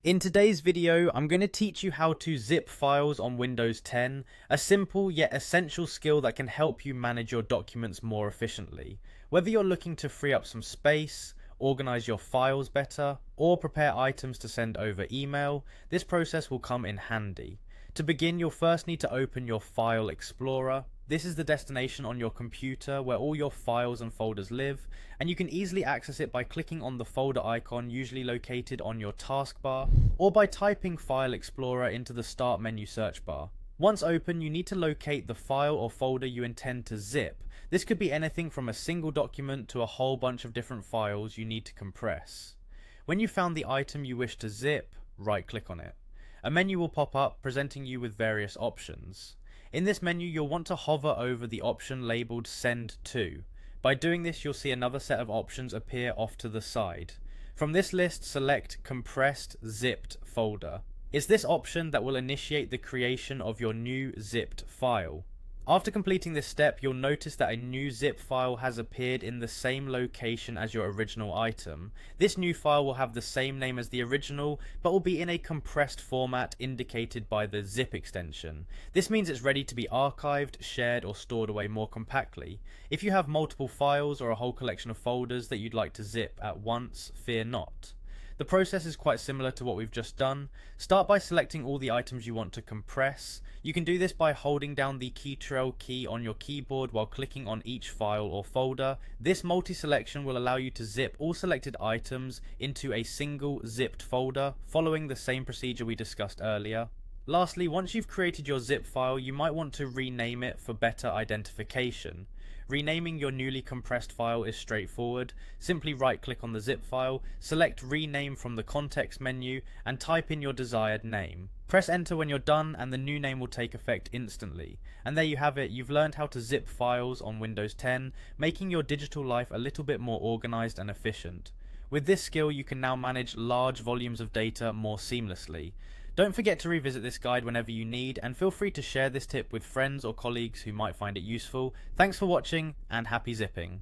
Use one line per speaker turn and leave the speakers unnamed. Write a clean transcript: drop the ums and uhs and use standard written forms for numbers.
In today's video, I'm going to teach you how to zip files on Windows 10, a simple yet essential skill that can help you manage your documents more efficiently. Whether you're looking to free up some space, organize your files better, or prepare items to send over email, this process will come in handy. To begin, you'll first need to open your File Explorer. This is the destination on your computer where all your files and folders live, and you can easily access it by clicking on the folder icon usually located on your taskbar, or by typing File Explorer into the Start menu search bar. Once open, you need to locate the file or folder you intend to zip. This could be anything from a single document to a whole bunch of different files you need to compress. When you found the item you wish to zip, right-click on it. A menu will pop up presenting you with various options. In this menu, you'll want to hover over the option labelled Send To. By doing this, you'll see another set of options appear off to the side. From this list, select Compressed Zipped Folder. It's this option that will initiate the creation of your new zipped file. After completing this step, you'll notice that a new zip file has appeared in the same location as your original item. This new file will have the same name as the original, but will be in a compressed format indicated by the zip extension. This means it's ready to be archived, shared, or stored away more compactly. If you have multiple files or a whole collection of folders that you'd like to zip at once, fear not. The process is quite similar to what we've just done. Start by selecting all the items you want to compress. You can do this by holding down the Ctrl key on your keyboard while clicking on each file or folder. This multi-selection will allow you to zip all selected items into a single zipped folder, following the same procedure we discussed earlier. Lastly, once you've created your zip file, you might want to rename it for better identification. Renaming your newly compressed file is straightforward. Simply right-click on the zip file, select Rename from the context menu, and type in your desired name. Press enter when you're done and the new name will take effect instantly. And there you have it, you've learned how to zip files on Windows 10, making your digital life a little bit more organized and efficient. With this skill, you can now manage large volumes of data more seamlessly. Don't forget to revisit this guide whenever you need, and feel free to share this tip with friends or colleagues who might find it useful. Thanks for watching, and happy zipping.